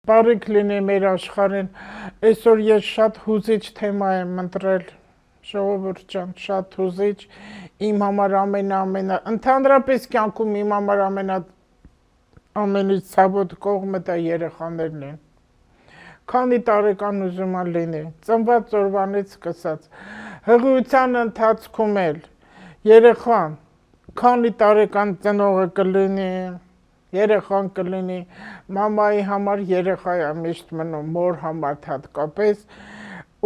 Բարիք լինի մեր աշխարհին։ Այսօր ես շատ հուզիչ թեմա եմ ընտրել, ժողովուրդ ջան, շատ հուզիչ։ Իմ համար ընդհանրապես կյանքում իմ համար ամենից ցավոտ կողմը դա երեխաներն են։ Քանի տարեկան ուզում ա լինի, ծնված օրվանից սկսած, հղիության ընթացքում էլ երեխան, քանի տարեկան ծնողը կլինի, երեխան կլինի, մամայի համար երեխա է միշտ մնում, մոր համար հատկապես,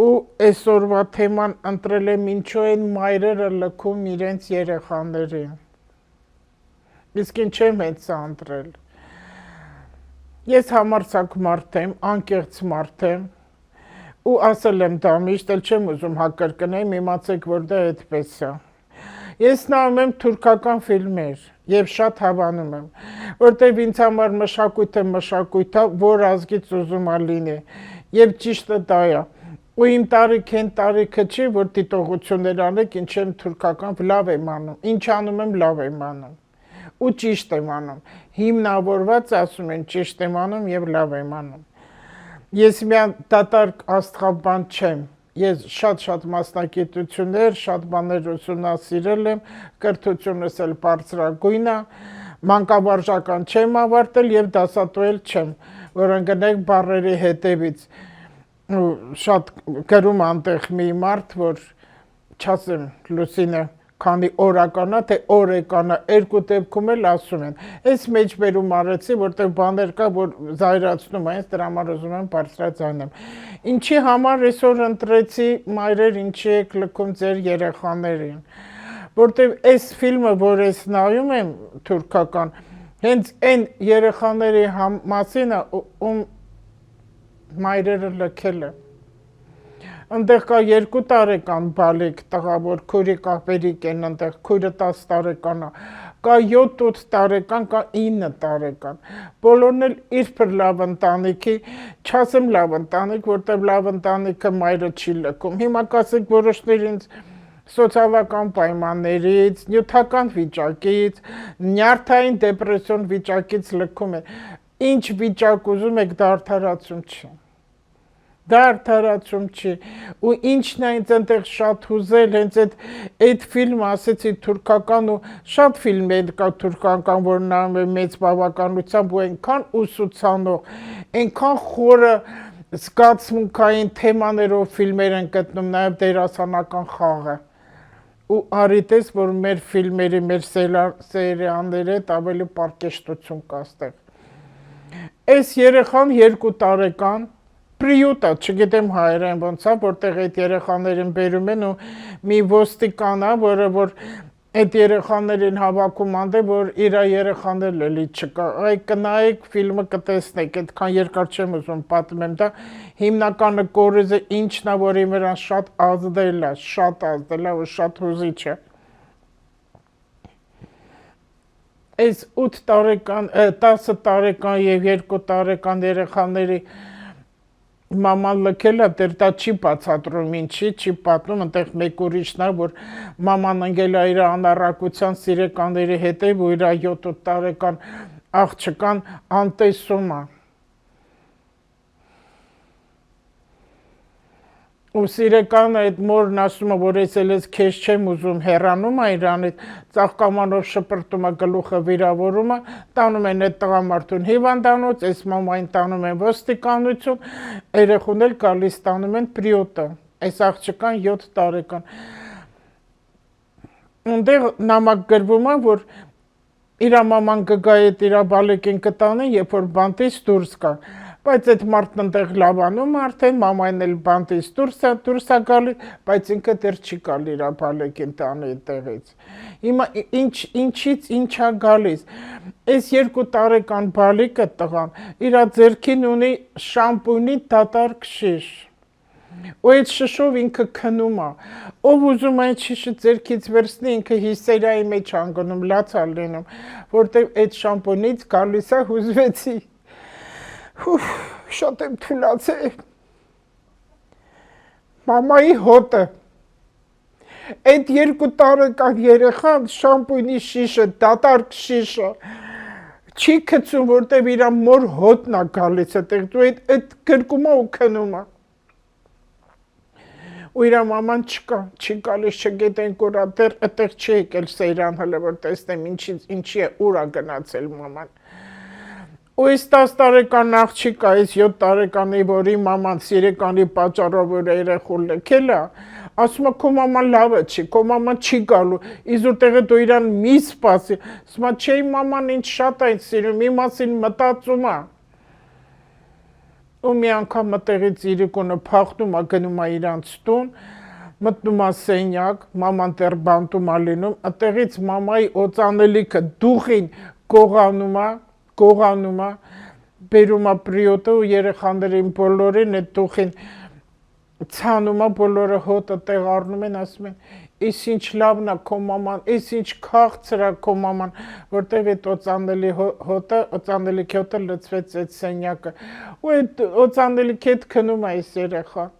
ու այսօրվա թեման ընտրել եմ ինչու են մայրերը լքում իրենց երեխաներին։ Իսկ ինչ եմ հենց սա ընտրել։ Ես համարձակ մարդ եմ, անկեղծ մարդ եմ, ու ասել եմ դա միշտ, էլ չեմ ուզում հակրկնեմ, իմացեք, որ դա այդպես է։ Ես նայում եմ թուրքական ֆիլմեր եւ շատ հավանում եմ, որտեւ ինձ համար մշակույթը, որ ազգից ուզում ա լինի, եւ ճիշտը դա է։ Ու իմ տարիքը չի, որ դիտողություններ անեք, ինչ եմ թուրքական, լավ եմ անում, ինչ անում եմ, լավ եմ անում, ու ճիշտ եմ անում, հիմնավորված ասում են ճիշտ եմ անում եւ լավ եմ անում։ Ես միան դատարկ աստղաբան չեմ, ես շատ մասնագիտություններ, շատ բաներ ուսումնասիրել եմ, կրթությունս էլ բարձրագույն է, մանկավարժական չեմ ավարտել եւ դասատու էլ չեմ, որ ընկնեք բառերի հետևից։ Շատ գրում անտեղ մի մարդ, որ չասեմ Լուսինը քանի օրականա, թե օրեկանա, երկու դեպքում էլ ասում են։ Այս մեջբերում արեցի, որտեղ բաներ կա, որ զայրացնում են, դրա համար ուզում եմ բարձրաձայնեմ։ Ինչի համար այսօր ընտրեցի մայրեր, ինչի եք լքում ձեր երեխաներին։ Որտեղ այս ֆիլմը, որ ես նայում եմ թուրքական, հենց այն երեխաների մասին է, ում մայրերը լքել է։ Ընդեղ կա 2 տարեկան բալիկ տղա, որ քույրիկ աղբերիկ են, ընդեղ քույրը 10 տարեկան է, կա 7-8 տարեկան, կա 9 տարեկան։ Բոլորն էլ իբր լավ ընտանիքի, չասեմ լավ ընտանիք, որտեղ լավ ընտանիքը մայրը չի լքում։ Հիմա կասեք որոշներ ինձ սոցիալական պայմաններից, նյութական վիճակից, նյարդային դեպրեսիոն վիճակից լքում են։ Ինչ վիճակ ուզում եք, դա արդարացում չի։ Դա արդարացում չի, ու ինչն է ինձ այնտեղ շատ հուզել, հենց այդ ֆիլմը ասեցի թուրքական ու շատ ֆիլմեր կա թուրքական, որ նայում եմ մեծ բավականությամբ ու այնքան ուսուցանող, այնքան խորը զգացմունքային թեմաներով ֆիլմեր են գտնում, նաև դերասանական խաղը։ Ու արիտես, որ մեր ֆիլմերի, մեր սերիաների հետ ավելի պարկեշտություն կա ստեղ։ Այս երեխան 2 տարեկան պրիուտա, չգիտեմ հայերեն ոնց է, որտեղ այդ երեխաներին բերում են ու մի ոստիկան է, որը որ այդ երեխաներին հավաքում անդե, որ իր երեխաներն էլի չկա։ Այ կնայեք ֆիլմը կտեսնեք, այդքան երկար չեմ ուզում պատմեմ դա։ Հիմնականը կորիզը ինչն է, որ իրան շատ ազդել է ու շատ հուզիչ է։ Այս 8 տարեկան, 10 տարեկան եւ 2 տարեկան երեխաների մաման լքել է, դեռ դա չի բացատրում ինչի, չի պատմում, այնտեղ մեկ ուրիշն է, որ մաման ընկել է իր անառակության սիրեկանների հետև ու իր 7-8 տարեկան աղջկան անտեսում է։ Ու սիրեկանը այդ մորն ասում է, որ ես քեզ չեմ ուզում, հեռանում է իրանից, ծաղկամանով շպրտում է, գլուխը վիրավորում է, տանում են այդ տղամարդուն հիվանդանոց, այս մամային տանում են ոստիկանություն, երեխուն էլ գալիս տանում են պրիուտը, այս աղջկան 7 տարեկան։ Ունդեղ նամակ գրվում է, որ իր մաման կգա այդ իր բալիկին կտանի, երբ որ բանտից դուրս կա։ Բայց այդ մարդն ընդեղ լավանում արդեն, մամային էլ բանտից դուրս է գալի, բայց ինքը դեռ չի գալ իր բալիկին տանի տեղից։ Հիմա ինչից ինչ է գալիս։ Այս 2 տարեկան բալիկը տղան, իր ձեռքին ունի շամպունի դատարկ շիշ։ Ու այդ շշով ինքը քնում է։ Ով ուզում է այդ շիշը ձեռքից վերցնի, ինքը հիսերիայի մեջ անգնում, լաց է լինում, որտեղ այդ շամպունից գալիս է հուզվեցի։ Շատ եմ թուլացել։ Մամայի հոտը։ Այդ 2 տարեկան երեխան շամպունի շիշը, դատարկ շիշը, չի գցում, որտեվ իր մոր հոտն է գալիս այդտեղ, դու այդ գրկում ու քնում է։ Ու իր մաման չկա, չի գալիս, չգիտենք որ դեռ այդտեղ չի եկել Սեյրան հələ որ տեսնեմ ինչի է, ուր է գնացել մաման։ Ու այս 10 տարեկան աղջիկա, այս 7 տարեկանի, որի մաման սիրեկանի պատճառով որ երեխու լքել է, ասում է քո մաման լավը չի, քո մաման չի գալու, իզուր տեղը դու իրան մի սպասի, ասում է չէ մաման ինձ շատ է սիրում, մի մասին մտածում է։ Ու մի անգամ մտեղից իրիկոնը փախնում է գնում է իրանց տուն, մտնում է սենյակ, մաման դեռ բանտում է լինում, այդտեղից մամայի օծանելիքը դուխին գողանում է, բերում է պրիոտը ու երեխաներին բոլորին այդ դուխին ցանում է, բոլորը հոտը տեղ առնում են, ասում են «Իս ինչ լավն է քո մաման, իս ինչ քաղցր է քո մաման», որտեղ այդ օծանելիքի հոտը լցվեց այդ սենյակը, ու այդ օծանելիքի հետ քնում է այս երեխան։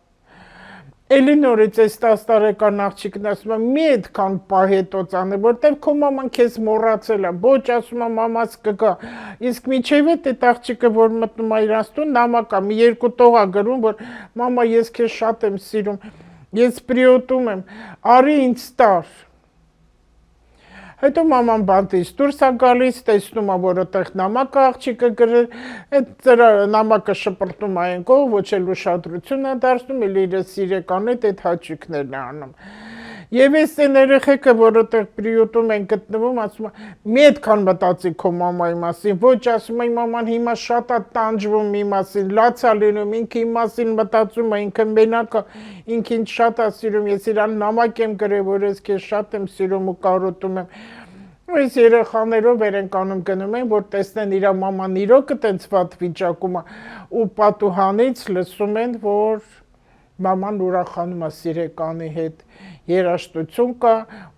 Էլի նորից այս 10 տարեկան աղջիկն ասում է մի այդքան պահի հետ օծանը, որտեղ քո մաման քեզ մոռացել է, ոչ ասում է մամաս կգա, իսկ միջև այդ աղջիկը որ մտնում է իրանց տուն, նամակ է, մի երկու տող է գրում, որ մամա ես քեզ շատ եմ սիրում, ես պրիոտում եմ, արի ինձ տար։ Հետո մաման բանտից դուրս է գալիս, տեսնում է, որ այդտեղ նամակ է աղջիկը գրել, այդ նամակը շպրտում է այն կողմ, ոչ էլ ուշադրություն է դարձնում, էլ իր սիրեկան այդ հաճույքներն է անում։ Եվ այս այն երեխեքը, որ այդտեղ պրիոտում են գտնվում, ասում է մի այդքան մտածի քո մամայի մասին, ոչ ասում է մաման հիմա շատ է տանջվում մի մասին, լաց է լինում, ինքը իմ մասին մտածում է, ինքը մենակ է, ինքը ինձ շատ է սիրում, ես իրան նամակ եմ գրել, որ ես քեզ շատ եմ սիրում ու կարոտում եմ։ Այս երեխաներով երենք անում գնում են, որ տեսնեն իր մաման իրոքը տենց վատ վիճակում է ու պատուհանից լսում են, որ մաման ուրախանում է սիրեկանի հետ, երաժշտություն կա,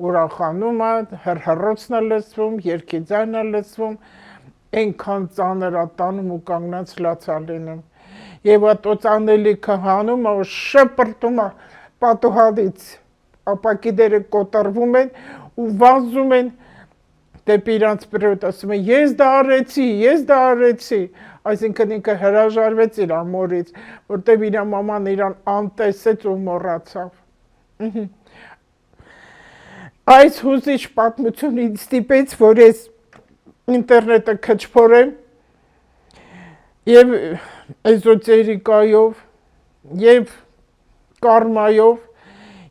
ուրախանում է, հռհռոցն է լսվում, երգի ձայնն է լսվում, այնքան ծանր է տանում ու կանգնած լաց է լինում։ Եվ այդ օծանելիքը հանում է ու շպրտում է պատուհանից, ապակիները կոտրվում են ու վազում են դեպի իրանց պրիոտ, ասում են ես դա արեցի, այսինքն ինքը հրաժարվեց իր մորից, որտեվ իր մաման իրան անտեսեց ու մոռացավ։ Այս հուզիչ պատմությունը ինձ ստիպեց, որ ես ինտերնետը քչփորեմ եւ էզոտերիկայով եւ կարմայով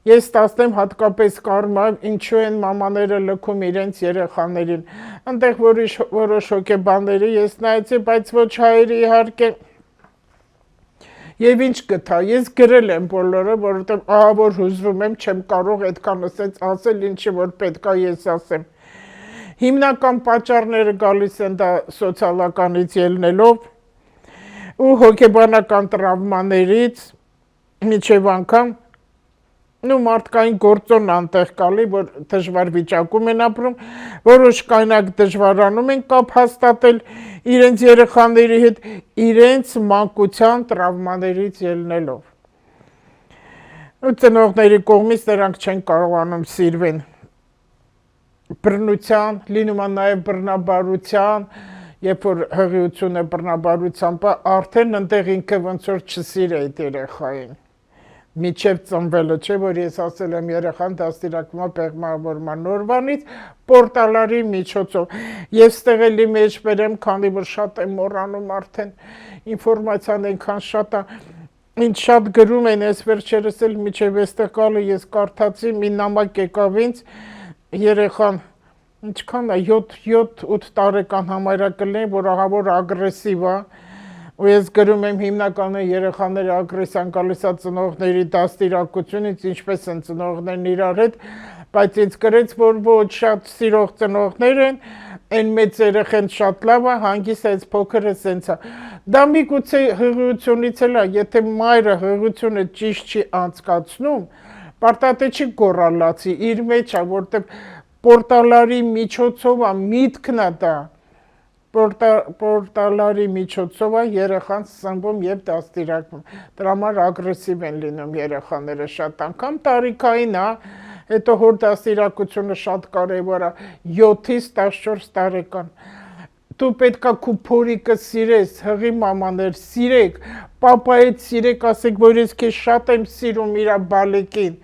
ես ստացնեմ հատկապես կարմա, ինչու են մամաները լքում իրենց երեխաներին։ Այնտեղ որոշ հոգեբանների ես նայեցի, բայց ոչ հայերի իհարկե։ Եվ ինչ գտա, ես գրել եմ բոլորը, որովհետև ահա որ հուզվում եմ, չեմ կարող այդքան ասել, ինչի որ պետք է ես ասեմ։ Հիմնական պատճառները գալիս են դա սոցիալականից ելնելով ու հոգեբանական տրավմաներից միջև անգամ մարդկային գործոնն անտեղ կալի, որ դժվար վիճակում են ապրում, որոշ կանայք դժվարանում են կապ հաստատել իրենց երեխաների հետ, իրենց մանկության տրավմաներից ելնելով։ Ու ծնողների կողմից նրանք չեն կարողանում սիրվեն։ Բռնության, լինում է նաև բռնաբարության, երբ որ հղիությունը բռնաբարությամբ արդեն ընտեղ ինքը ոնց որ չսիր է այդ երեխային։ Միջև ծնվելը, չէ, որ ես ասել եմ երեխան դաստիարակվում է պեղմավորման օրվանից պորտալարի միջոցով։ Եվ ստեղ էլի մեջ բերեմ, քանի որ շատ եմ մոռանում արդեն ինֆորմացիան այնքան շատ է, ինչ շատ գրում են, ես վերջերս էլ միջև այստեղ գալը ես կարդացի, մի նամակ եկավ ինձ, երեխան ինչքան է 7-8 տարեկան համարյա կլինի, որ ահավոր ագրեսիվ է։ Ու ես գրում եմ հիմնականը երեխաները ագրեսիան գալիս է ծնողների դաստիարակությունից, ինչպես են ծնողներն իրար հետ, բայց ինձ գրեց, որ ոչ շատ սիրող ծնողներ են, այն մեծ երեխան շատ լավ է, հանգիստ այս փոքրը սենց է։ Դա միգուցե հղիությունից էլ է, եթե մայրը հղիությունը ճիշտ չի անցկացնում, պարտադիր չի գոռալացի, իր մեջ է, որտեղ պորտալարի միջոցով է, միտքն է դա։ Պորտալարի միջոցով է երեխան սնվում եւ դաստիարակվում։ Դրա համար ագրեսիվ են լինում երեխաները շատ անգամ տարիքային է, հետո հոր դաստիարակությունը շատ կարևոր է 7-ից 14 տարեկան։ դու պետքա քու փորիկը սիրես, հղի մամաներ, սիրեք, պապայից սիրեք, ասեք, որ ես քեզ շատ եմ սիրում իր բալեկին։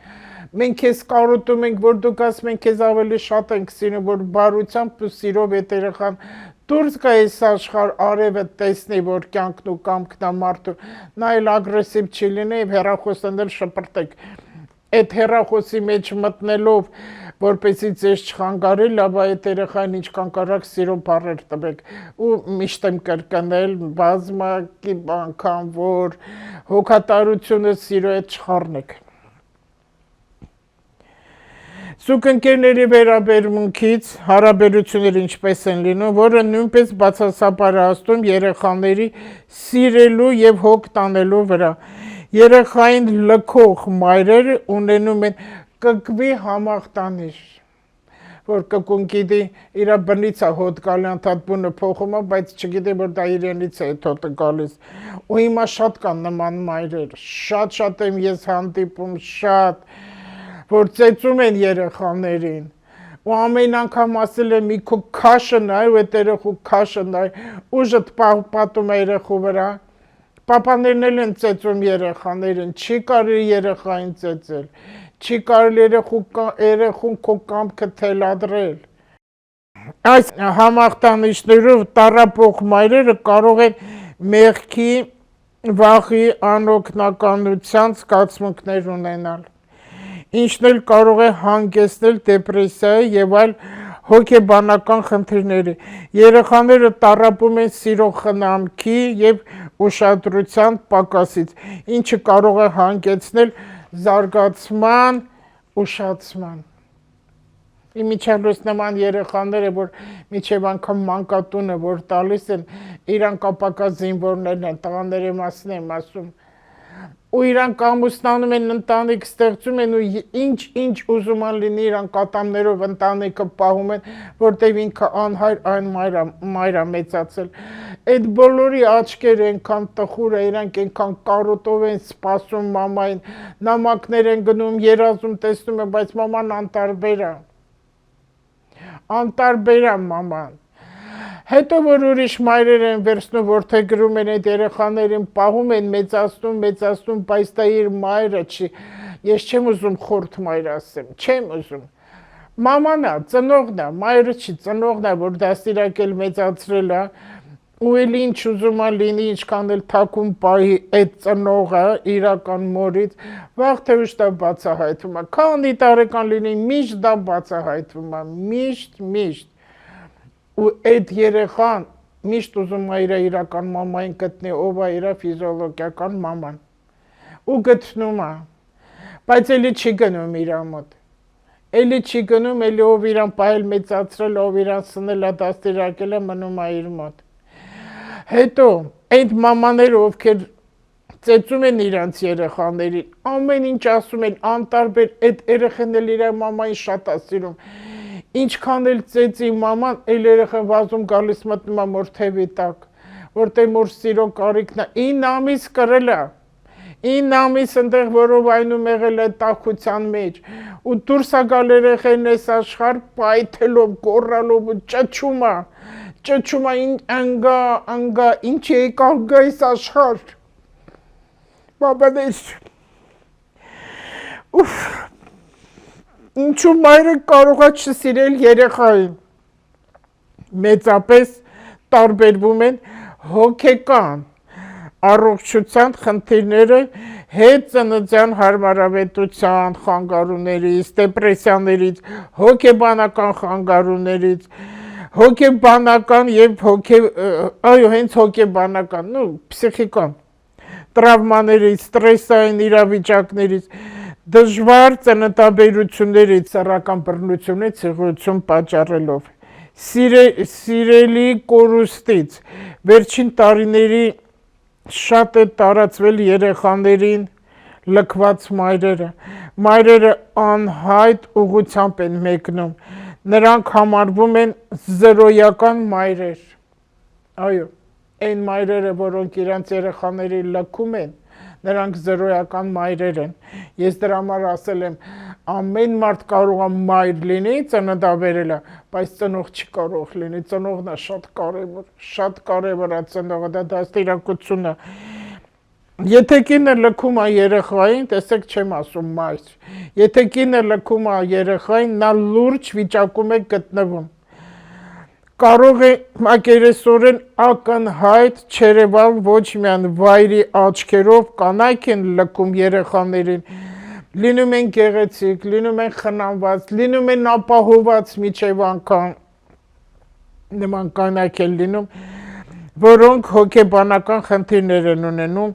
Մենք քեզ կարոտում ենք, որ դու կաս, մենք քեզ ավելի շատ ենք սիրում, որ բարությամբ ու սիրով այդ երեխան դուրս գա այս աշխարհ, արևը տեսնի, որ կյանքն ու կամքն է մարդու, նա էլ ագրեսիվ չի լինի, հեռախոսն էլ շպրտեք։ Այդ հեռախոսի մեջ մտնելով, որպեսզի ձեզ չխանգարի, լավ այդ երեխային ինչքան կարաք սիրո բառեր տվեք ու միշտ եմ կրկնել բազմակի անգամ, որ հոգատարությունը սիրո հետ չխառնեք։ Զուգընկերների վերաբերմունքից հարաբերությունները ինչպես են լինում, որը նույնպես բացասաբար հաստում երեխաների սիրելու եւ հոգ տանելու վրա։ Երեխային լքող մայրերը ունենում են կկվի համախտանիշ, որ կկուն գիտի իր բնից է հոտ գալի անդադ բունը փոխում է, բայց չգիտի, որ դա իրենից է այդ հոտը գալիս։ Ու հիմա շատ կան նման մայրեր, շատ եմ ես հանդիպում, շատ, որ ծեծում են երեխաներին։ Ու ամեն անգամ ասել է մի քո քաշը նայ, ու այդ երեխու քաշը նայ, ուժդ պատում է երեխու վրա։ Պապաներն էլ են ծեծում երեխաներին, չի կարելի երեխային ծեծել, չի կարելի երեխուն քո կամքը թելադրել։ Այս համախտանիշներով տառապող մայրերը կարող են մեղքի, վախի, անօգնականության զգացմունքներ ունենալ, ինչն էլ կարող է հանգեցնել դեպրեսիայի եւ այլ հոգեբանական խնդիրների։ Երեխաները տառապում են սիրո խնամքի եւ ուշադրության պակասից, ինչը կարող է հանգեցնել զարգացման, ուշացման։ Իմիջիալոց նման երեխաները, որ միջև անգամ մանկատունը, որ տալիս են, իրանք ապակա զինվորներն են, տղաների մասին եմ ասում, ու իրանք ամուսնանում են, ընտանիք ստեղծում են ու ինչ ուզում են լինի, իրանք ատամներով ընտանիքը պահում են, որտեվ ինքը անհայր այն մայր է մեծացել։ Այդ բոլորի աչքերը այնքան տխուր է, իրանք այնքան կարոտով են սպասում մամային, նամակներ են գնում, երազում տեսնում են, բայց մաման անտարբեր է մաման։ Հետո որ ուրիշ մայրեր են վերցնում, որդեգրում են այդ երեխաներին, պահում են, մեծացնում, բայց դա իր մայրը չի։ Ես չեմ ուզում խորթ մայր ասեմ, չեմ ուզում։ Մաման է, ծնողն է, մայրը չի, ծնողն է, որ դաստիարակել մեծացրել է, ու էլ ինչ ուզում է լինի, ինչքան էլ թաքուն պահի այդ ծնողը իրական մորից, վաղ թե ուշ դա բացահայտվում է։ Քանի տարեկան լինի, միշտ դա բացահայտվում է, միշտ։ Ու այդ երեխան միշտ ուզում է իր իրական մամային գտնի, ով է իր ֆիզիոլոգիական մաման։ Ու գտնում է, բայց էլի չի գնում իր մոտ։ Էլի չի գնում, էլի ով իրան պահել մեծացրել, ով իրան սնել է, դաստիարակել է, մնում է իր մոտ։ Հետո այդ մամաները, ովքեր ծեծում են իրանց երեխաներին, ամեն ինչ ասում են, անտարբեր, այդ երեխան էլ իր մամային շատ է սիրում։ Ինչքան էլ ծեծի մաման, էլ երեխան վազում գալիս մտնում է մոր թևի տակ, որտեղ մոր սիրո կարիքն է, 9 ամիս կրել է, 9 ամիս ընդեղ որովայնում եղել է տաքության մեջ, ու դուրս է գալ երեխան այս աշխարհ պայթելով, գոռալով ու ճչում է, անգա, ինչ եկավ գա այս աշխարհ, բաբանես, ուֆ, ինչու մայրը կարող է չսիրել երեխային, մեծապես տարբերվում են հոգեկան առողջության խնդիրները հետծննդյան հարմարավետության խանգարումներից, դեպրեսիաներից, հոգեբանական խանգարումներից, հոգեբանական եւ հենց հոգեբանական, փսիխիկան, տրավմաներից, ստրեսային իրավիճակներից, դժվար ծննդաբերություններից, սեռական բռնությունից ցեղություն պատճառելով, սիրելի կորուստից, վերջին տարիների շատ է տարածվել երեխաներին լքված մայրերը անհայտ ուղղությամբ են մեկնում, նրանք համարվում են զրոյական մայրեր, այո, այն մայրերը, որոնք իրանց երեխաների լքում են, նրանք զրոյական մայրեր են։ Ես դրա համար ասել եմ, ամեն մարդ կարող է մայր լինի, ծննդաբերելը, բայց ծնող չի կարող լինի, ծնողն է շատ կարևոր է ծնողը, դա դաստիարակությունը։ Եթե կինը լքում է երեխային, տեսեք չեմ ասում մայր, եթե կինը լքում է երեխային, նա լուրջ վիճակում է գտնվում։ Կարող է մակերեսորեն ակնհայտ չերևալ ոչ միայն վայրի աչքերով կանայք են լքում երեխաներին, լինում են գեղեցիկ, լինում են խնամված, լինում են ապահոված միջև անգամ նման կանայք են լինում, որոնք հոգեբանական խնդիրներ են ունենում։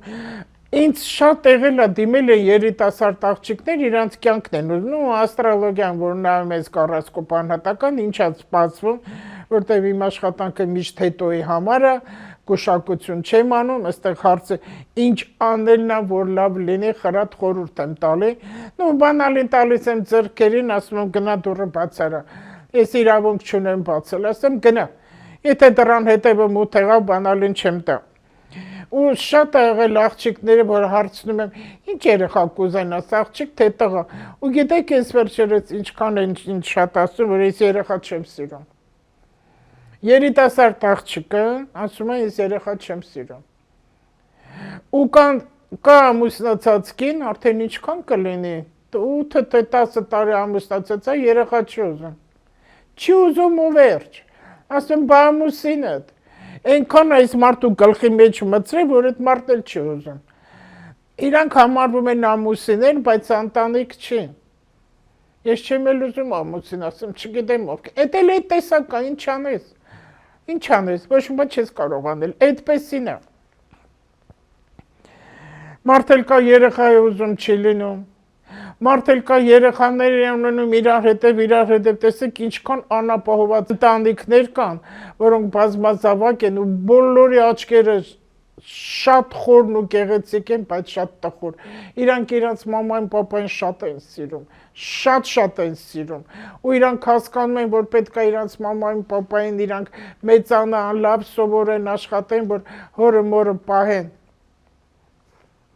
Ինձ շատ եղել է դիմել են երիտասարդ աղջիկներ, իրանց կյանքն են ուզում, աստրոլոգիան, որ նայում ես կառասկոպ անհատական, ինչա սպասվում, որտեվ իմ աշխատանքը միշտ հետոյի համար է, գուշակություն չեմ անում, այստեղ հարցը ինչ անելն է, որ լավ լինի, խրատ խորհուրդ եմ տալի, բանալին տալիս եմ ձեռքերին, ասում եմ գնա դուռը բաց արա, ես իրավունք չունեմ բացել, ասեմ գնա, եթե դռան հետևը մութ եղավ, բանալին չեմ տա։ Ու շատ է եղել աղջիկները, որ հարցնում եմ, ինչ երեխա կուզենաս, աղջիկ թե տղա, ու գիտեք ես վերջերս ինչքան են ինձ շատ ասում, որ ես երեխա չեմ սիրում։ Երիտասարդ աղջիկը ասում է, ես երեխա չեմ սիրում։ Ու կա ամուսնացած կին, արդեն ինչքան կլինի, 8-10 տարի ամուսնացած է, երեխա չի ուզում։ Չի ուզում ու վերջ։ Ասում բա ամուսինդ։ Այնքան այս մարդու գլխի մեջ մտցրել, որ այդ մարդն էլ չի ուզում։ Իրանք համարվում են ամուսիններ, բայց ընտանիք չի։ Ես չեմ էլ ուզում ամուսին, ասեմ, չգիտեմ ովքեր։ Էդ էլ այդ տեսակա, ինչ անես։ Ինչ անես, ոչ մի բան չես կարող անել, այդպեսին է։ Մարդ էլ կա երեխա է ուզում չի լինում։ Մարդ էլ կա երեխաներ են ունենում իրար հետև, տեսեք ինչքան անապահոված ընտանիքներ կան, որոնք բազմազավակ են ու բոլորի աչքերը շատ խորն ու գեղեցիկ են, բայց շատ տխուր։ Իրանք իրանց մամային, պապային շատ են սիրում, շատ են սիրում։ Ու իրանք հասկանում են, որ պետք է իրանց մամային, պապային իրանք մեծանան, լավ սովորեն, աշխատեն, որ հորը մորը պահեն։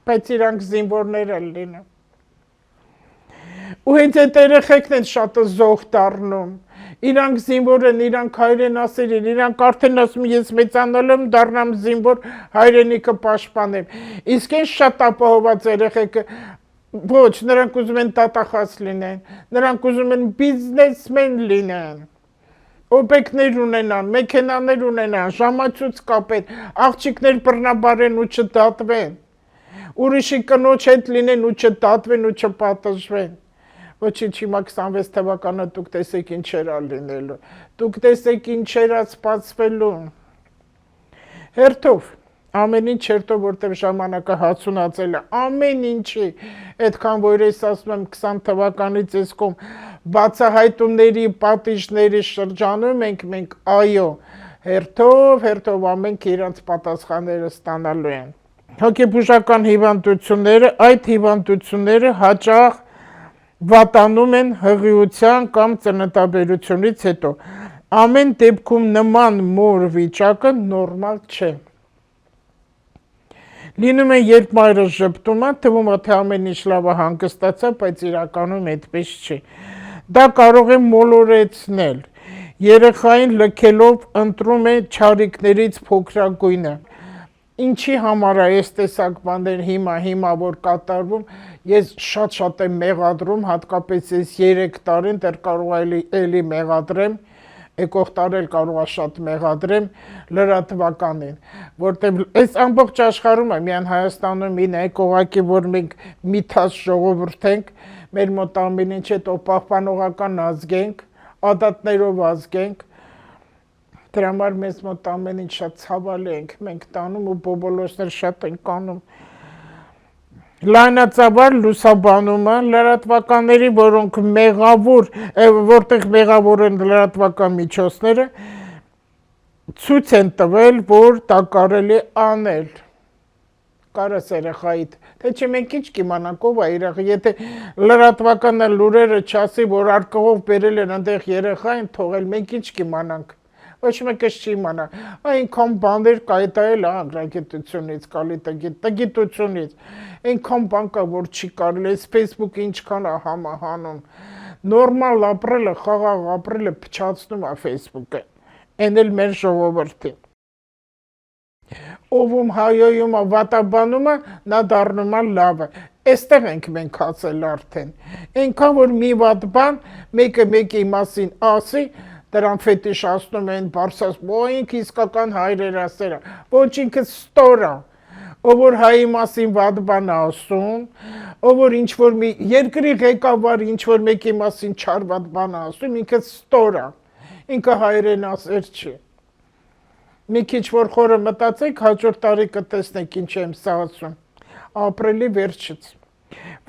Բայց իրանք զինվորներ են լինում։ Ու հենց այդ երեխեքն են շատը զոհ դառնում։ Իրանք զինվոր են, իրանք հայրենասեր են, իրանք արդեն ասում ես մեծանալ եմ, դառնամ զինվոր, հայրենիքը պաշտպանեմ։ Իսկ այն շատ ապահոված երեխեքը ոչ, նրանք ուզում են դատախազ լինեն, նրանք ուզում են բիզնեսմեն լինեն։ Օբյեկտներ ունենան, մեքենաներ ունենան, ժամացույց կապեն, աղջիկներ բռնաբարեն ու չդատվեն։ Ուրիշի կնոջ հետ լինեն ու չդատվեն ու չպատժվեն։ Ոչինչ հիմա 26 թվականը դուք տեսեք ինչեր ա լինելու, դուք տեսեք ինչեր ա սպասվելու։ Հերթով, ամեն ինչ հերթով, որտեղ ժամանակը հասունացել է, ամեն ինչի, այդքան որ ես ասում եմ 20 թվականից ես կողմ բացահայտումների, պատիժների շրջանում ենք մենք, այո, հերթով ամենք իրանց պատասխանները ստանալու են։ Հոգեբուժական հիվանդությունները, այդ հիվանդությունները հաճախ վատանում են հղիության կամ ծննդաբերությունից հետո։ Ամեն դեպքում նման մոր վիճակը նորմալ չէ։ Լինում է, երբ մայրը ժպտում է, թվում է, թե ամեն ինչ լավ է հանգստացա, բայց իրականում այդպես չի։ Դա կարող է մոլորեցնել։ Երեխային լքելով ընտրում է չարիքներից փոքրագույնը։ Ինչի համար է այս տեսակ բաներ հիմա որ կատարվում, ես շատ եմ մեղադրում, հատկապես ես 3 տարին դեռ կարող էլի մեղադրեմ, եկող տարի կարող է շատ մեղադրեմ լրատվականին, որտեղ այս ամբողջ աշխարհում է, միայն Հայաստանում ինը եկողակի, որ մենք միթած ժողովուրդ ենք, մեր մոտ ամեն ինչ է պահպանողական ազգ ենք, ադատներով ազգ ենք, դրա համար մեզ մոտ ամեն ինչ շատ ցավալի ենք մենք տանում ու բոբոլոսներ շատ են կանում։ Լայնածավալ լուսաբանումը լրատվականների, որոնք որտեղ մեղավոր են լրատվական միջոցները, ցույց են տվել, որ դա կարելի անել։ Կարաս երեխայիդ, թե չէ մենք ինչ կիմանանք ով է երեխա, եթե լրատվականը լուրերը չասի, որ արկղով բերել են այնտեղ երեխային թողել, մենք ինչ կիմանանք։ Ոչ մեկը չի իմանա։ Այնքան բաներ կա, դա էլ է ագրագիտությունից, տգիտությունից։ Այնքան բան կա, որ չի կարելի, այս Facebook-ը ինչքան է համահանում։ Նորմալ ապրելը, խաղաղ ապրելը փչացնում է Facebook-ը։ Այն էլ մեր ժողովրդին։ Ով հայոյում է, վատաբանում է, նա դառնում է լավը։ Այստեղ ենք մենք հասել արդեն։ Այնքան որ մի վատ բան մեկը մեկի մասին ասի, դրան ֆետիշացնում են, բարձրացնում, օ ինքը իսկական հայրերասեր է, ոչ ինքը ստոր է, ով որ հայի մասին վատ բան է ասում, ով որ ինչ որ մի երկրի ղեկավար ինչ որ մեկի մասին չար վատ բան է ասում, ինքը ստոր է, ինքը հայրենասեր չի։ Մի քիչ որ խորը մտածեք, հաջորդ տարի կտեսնեք ինչ եմ սա ասում, ապրելի վերջից։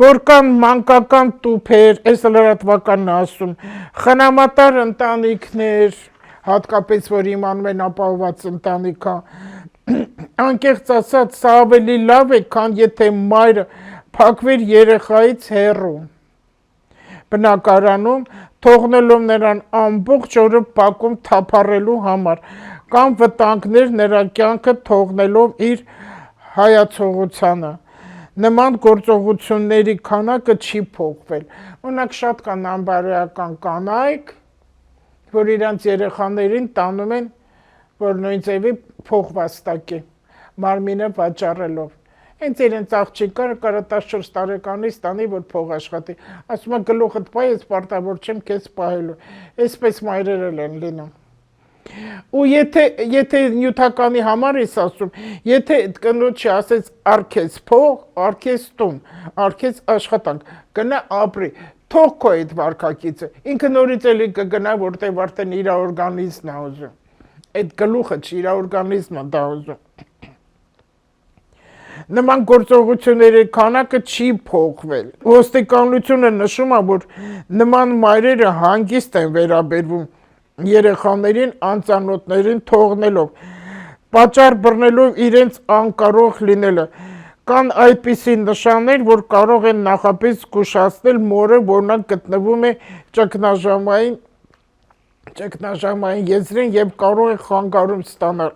Որքան մանկական տուփեր, այս լրատվականն ասում, խնամատար ընտանիքներ, հատկապես որ իմանում են ապահոված ընտանիքա, անկեղծ ասած, սա ավելի լավ է, քան եթե մայրը փակվեր երեխայից հեռու բնակարանում, թողնելով նրան ամբողջ օրը բակում թափառելու համար, կամ վտանգներ նրա կյանքը թողնելով իր հայացողությանը։ Նման գործողությունների քանակը չի փոխվել։ Օրինակ շատ կան անբարոյական կանայք, որ իրանց երեխաներին տանում են, որ նույն ձևի փող վաստակի, մարմինը վաճառելով։ Հենց իրենց աղջիկը կարա 14 տարեկանից տանի, որ փող աշխատի։ Ասում է գլուխդ պահ, ես պարտավոր չեմ քեզ պահելու։ Այսպես մայրերը են լինում։ Ու եթե նյութականի համար ես ասում, եթե կնոջը ասեց արքես փող, արքես տուն, արքես աշխատանք, գնա ապրի, թող քո այդ վարկակիցը, ինքը նորից էլի կգնա, որտեղ արդեն իր օրգանիզմն է ուզում, այդ գլուխը չի, իր օրգանիզմը դա ուզում։ Նման գործողությունների քանակը չի փոխվել։ Ոստիկանությունը նշում է, որ նման մայրերը հանգիստ են վերաբերվում երեխաներին անծանոթներին թողնելով, պատճառ բռնելով իրենց անկարող լինելը։ Կան այդպիսի նշաններ, որ կարող են նախապես զգուշացնել մորը, որոնք գտնվում է ճգնաժամային եզրին եւ կարող է խանգարում ստանալ։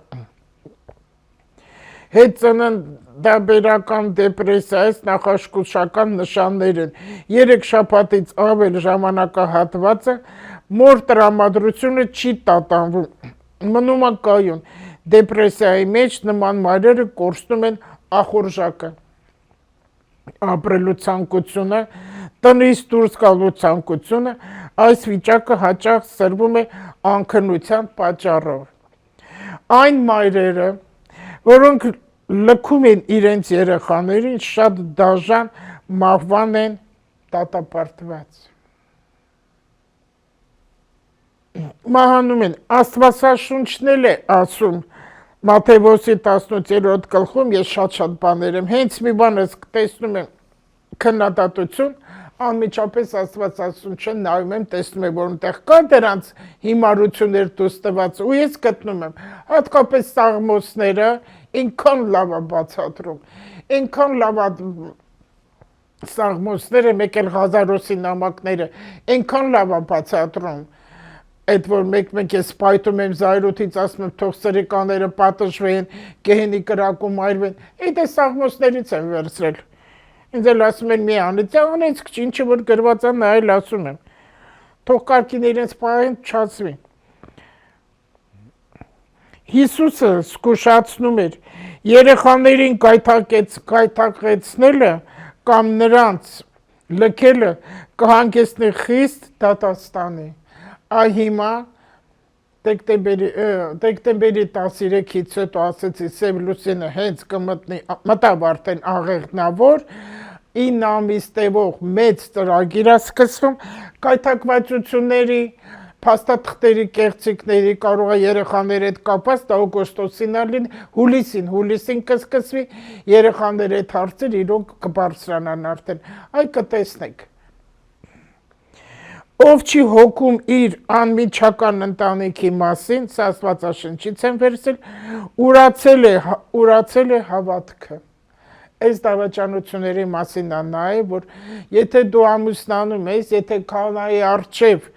Հետծննդաբերական դեպրեսիայից նախազգուշական նշաններ են։ 3 շաբաթից ավել ժամանակահատվածը մոր տրամադրությունը չի տատանվում, մնում է կայուն։ Դեպրեսիայի մեջ նման մայրերը կորցնում են ախորժակը, ապրելու ցանկությունը, տնից դուրս գալու ցանկությունը, այս վիճակը հաճախ սրվում է անքնության պատճառով։ Այն մայրերը, որոնք լքում են իրենց երեխաներին, շատ դաժան մահվան են դատապարտված։ Մահանում են, Աստվածաշունչն էլ է ասում, Մատթեոս 18-րդ գլխում, ես շատ բաներ եմ, հենց մի բան ես տեսնում եմ քննադատություն, անմիջապես Աստվածաշունչը նայում եմ, տեսնում եմ, որ այնտեղ կա դրանց հիմարություններ դուրս տված, ու ես գտնում եմ, հատկապես Սաղմոսները ինքան լավ է բացատրում, ինքան լավ է Սաղմոսները, մեկ էլ Ղազարոսի նամակները, ինքան լավ է բացատրում, այդ որ մեկ ես պայթում եմ զայրույթից, ասում եմ թող սրիկաները պատժվեն, գեհենի կրակում այրվեն, այդ է Սաղմոսներից են վերցրել։ Ինձ էլ ասում են մի անից, անից ինչը որ գրված է, նա էլ ասում եմ, թող կարգին իրենց պահեն չացվի։ Հիսուսը զգուշացնում էր, երեխաներին գայթակղեցնելը կամ նրանց լքելը կհանգեցնի խիստ դատաստանի։ Այ հիմա դեկտեմբերի 13-ից հետո ասեցի Սև լուսինը հենց մտավ արդեն աղեղնավոր, 9 ամիս տևող մեծ ծրագիր է սկսվում, գայթակղվածությունների, փաստաթղթերի կեղծիքների, կարող է երեխաների հետ կապված, դա օգոստոսին ալին, հուլիսին կսկսվի, երեխաների հետ հարցեր իրոք կբարձրանան արդեն, այ կտեսնեք։ Ով չի հոգում իր անմիջական ընտանիքի մասին, սա Աստվածաշնչից եմ վերցրել, ուրացել է հավատքը։ Այս դավաճանությունների մասին նա է, որ եթե դու ամուսնանում ես, եթե քահանայի առջև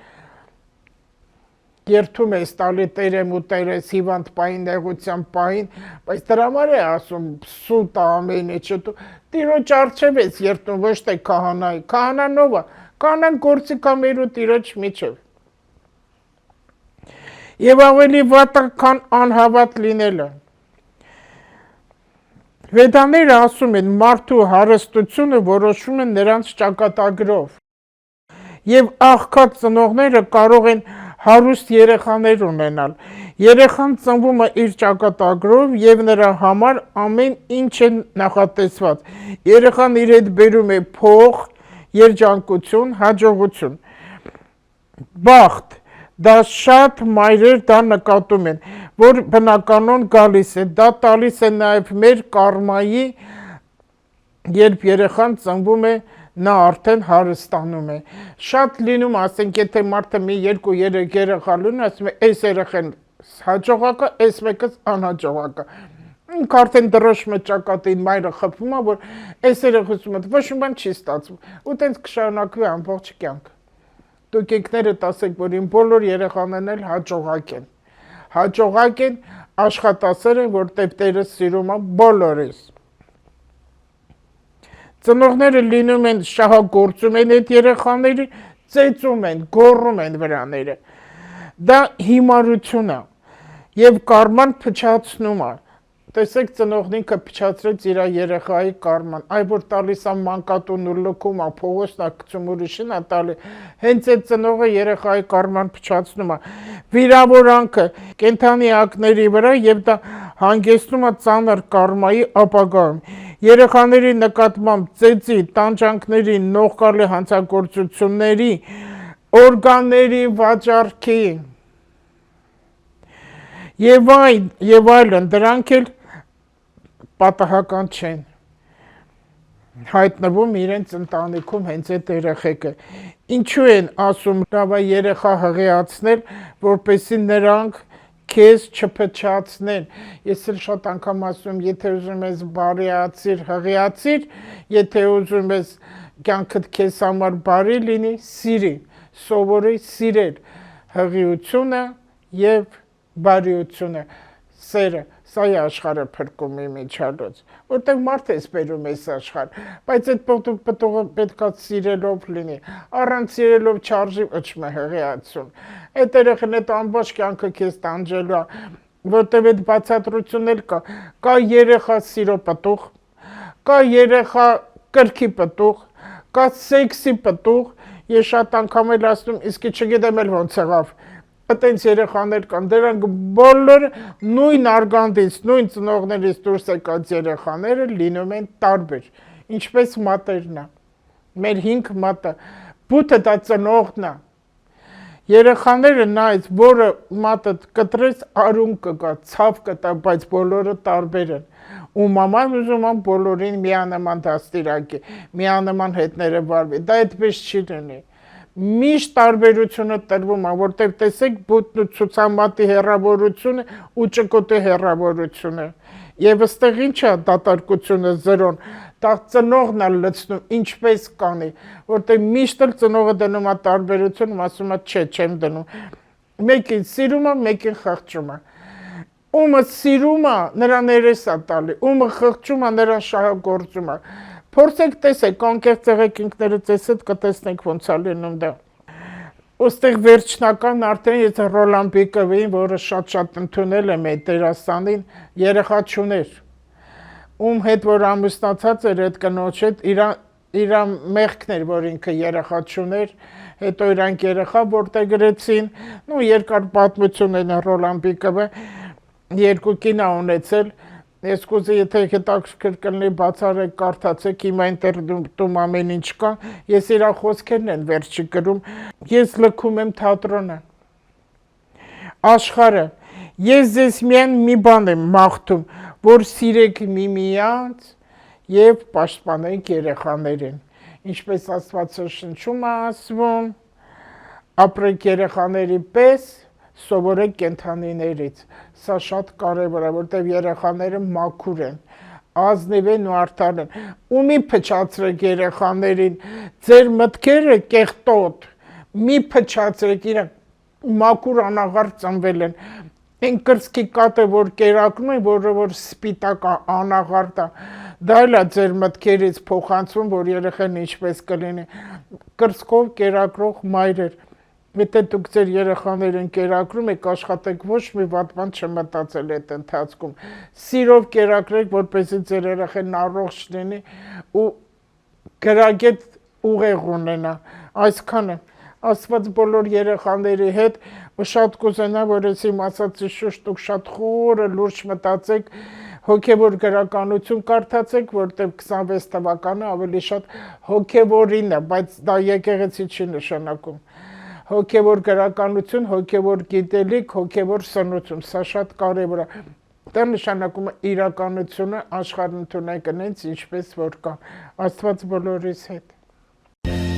երթում ես տալի տերեմ ու տերես հիվանդ պային, նեղության պային, բայց դրա համար է ասում սուտ ամեն ինչը դու տիրոջ առջև ես երթում, ոչ թե քահանայի, քահանան ով է, քահանան գործիք է մեր ու տիրոջ միջև։ Եվ ավելի վատը, քան անհավատ լինելը։ Վեդաները ասում են, մարդու հարստությունը որոշվում է նրանց ճակատագրով։ Եվ աղքատ ծնողները կարող են հարուստ երեխաներ ունենալ։ Երեխան ծնվում է իր ճակատագրով եւ նրա համար ամեն ինչ է նախատեսված։ Երեխան իր հետ բերում է փող, երջանկություն, հաջողություն, բախտ։ Դա շատ մայրեր դա նկատում են, որ բնականon գալիս է, դա տալիս է նաև մեր կարմայի, երբ երեխան ծնվում է, նա արդեն հարստանում է։ Շատ լինում, ասենք, եթե մարդը մի 2-3 երեխա լինում, ասում է, այս երեխան հաջողակա, այս մեկը անհաջողակա։ Ինքը արդեն դրոշմը ճակատին մայրը խփում է, որ այս երեխուսում ոչ մի բան չի ստացվում։ Ու տենց կշարունակվի ամբողջ կյանք։ Դուք ինքներդ ասեք, որ իմ բոլոր երեխաներն էլ հաջողակ են։ Հաջողակ են, աշխատասեր են, որտեղ Տերը սիրում է բոլորիս։ Ծնողները լինում են շահագործում են այդ երեխաների, ծեծում են, գոռում են վրաները։ Դա հիմարություն է եւ կարման փչացնում է։ Տեսեք, ծնողն ինքը փչացրեց իր երեխայի կարման, այ որ տալիս է մանկատուն ու լքում է, փողոցն է գցում ուրիշին է տալի, հենց այդ ծնողը երեխայի կարման փչացնում է։ Վիրավորանքը կենդանի ակների վրա եւ դա հանգեցնում է ծանր կարմայի ապագայում։ Երեխաների նկատմամբ ծեծի, տանջանքների, նողկալի հանցագործությունների, օրգանների վաճառքի եւ այլն, դրանք էլ պատահական չեն հայտնվում իրենց ընտանիքում հենց այդ երեխեքը։ Ինչու են ասում լավ է երեխա հղիացնել, որպեսզի նրանք քեզ չփչացնեն։ Ես էլ շատ անգամ ասում, եթե ուզում ես բարիացիր, հղիացիր, եթե ուզում ես կյանքդ քեզ համար բարի լինի, սիրի, սովորի սիրել հղիությունը եւ բարիությունը, սերը, սա է աշխարհը փրկում իմիջալոց, որտեղ մարդ ես բերում այս աշխարհ, բայց այդ պտուղը պետքա սիրելով լինի, առանց սիրելով չարժի ոչ մի հղիացում։ Այդ երեխան այդ ամբողջ կյանքը քեզ տանջելու է, որտեղ այդ բացատրությունն էլ կա երեխա սիրո պտուղ, կա երեխա կրքի պտուղ, կա սեքսի պտուղ, ես շատ անգամ էլ ասում, իսկ չգիտեմ էլ ոնց եղավ։ Այտենց երեխաներ կան, դրանք բոլորը նույն արգանդից, նույն ծնողներից դուրս եկած երեխաները լինում են տարբեր, ինչպես մատերն է, մեր 5 մատը, բութը դա ծնողն է, երեխաները նայց, որը մատը կտրես արուն կգա, ցավ կտա, բայց բոլորը տարբեր են, ու մաման ուզում են բոլորին միանման դաստիարակի, միանման հետները վարվի, դա այդպես չի լինի։ Միշտ տարբերությունը տրվում է, որտեղ տեսեք բութն ու ցուցամատի հեռավորությունը ու ճկոտի հեռավորությունը։ Եվ ըստեղ ինչ է դատարկությունը զրոն, դա ծնողն է լցնում, ինչպես կանի, որտեղ միշտ էլ ծնողը դնում է տարբերություն, ասում է չէ, չեմ դնում։ Մեկին սիրում է, մեկին խղճում է։ Ումը սիրում է, նրան երես է տալի, ումը խղճում է, նրան շահագործում է։ Փորձեք տեսեք, անկեղծ եղեք ինքներդ տեսեք, կտեսնեք ոնց է լինում դա։ Ոստեղ վերջնական արդեն եթե Ռոլան Բիկովին, որը շատ ընդունել եմ այդ դերասանին, երեխա չուներ։ Ում հետ որ ամուսնացած էր այդ կնոջ հետ, իր մեղքն էր, որ ինքը երեխա չուներ, հետո իրանք երեխա որտեղ գրեցին, ու երկար պատմություն են Ռոլան Բիկովը, 2 կին է ունեցել։ Ես կուզի, եթե հետաքրքիր կլինի բացառեք կարդացեք, հիմա ինտերնետում ամեն ինչ կա, ես իր խոսքերն են վերջի գրում, ես լքում եմ թատրոնը, աշխարհը, ես ձեզ միայն մի բան եմ մաղթում, որ սիրեք միմյանց եւ պաշտպանեք երեխաներին, ինչպես Աստվածաշնչում է ասվում, ապրեք երեխաների պես, սովորեք կենդանիներից, սա շատ կարևոր է, որտեղ երեխաները մաքուր են, ազնիվ են ու արդար են, ու մի փչացրեք երեխաներին, ձեր մտքերը կեղտոտ, մի փչացրեք իրենք, մաքուր անաղարտ ծնվել են։ Այն կրծքի կատը, որ կերակրում են, որը որ սպիտակ անաղարտ է, դա էլ է ձեր մտքերից փոխանցվում, որ երեխան ինչպես կլինի։ Կրծքով կերակրող մայրեր, եթե դուք ձեր երեխաներին կերակրում եք, աշխատեք ոչ մի վատ բան չմտածել այդ ընթացքում։ Սիրով կերակրեք, որպեսզի ձեր երեխան առողջ լինի ու գրագետ ուղեղ ունենա։ Այսքանը։ Աստված բոլոր երեխաների հետ ու շատ կուզենա, որ ես իմ ասածի շուրջ դուք շատ խորը լուրջ մտածեք, հոգևոր գրականություն կարդացեք, որտեղ 26 թվականը ավելի շատ հոգևորին է, բայց դա եկեղեցի չի նշանակում։ Հոգևոր գրականություն, հոգևոր գիտելիք, հոգևոր սնություն, սա շատ կարևոր է։ Դա նշանակում է իրականությունը աշխարհն ընդունեք այնց ինչպես որ կա։ Աստված բոլորիս հետ։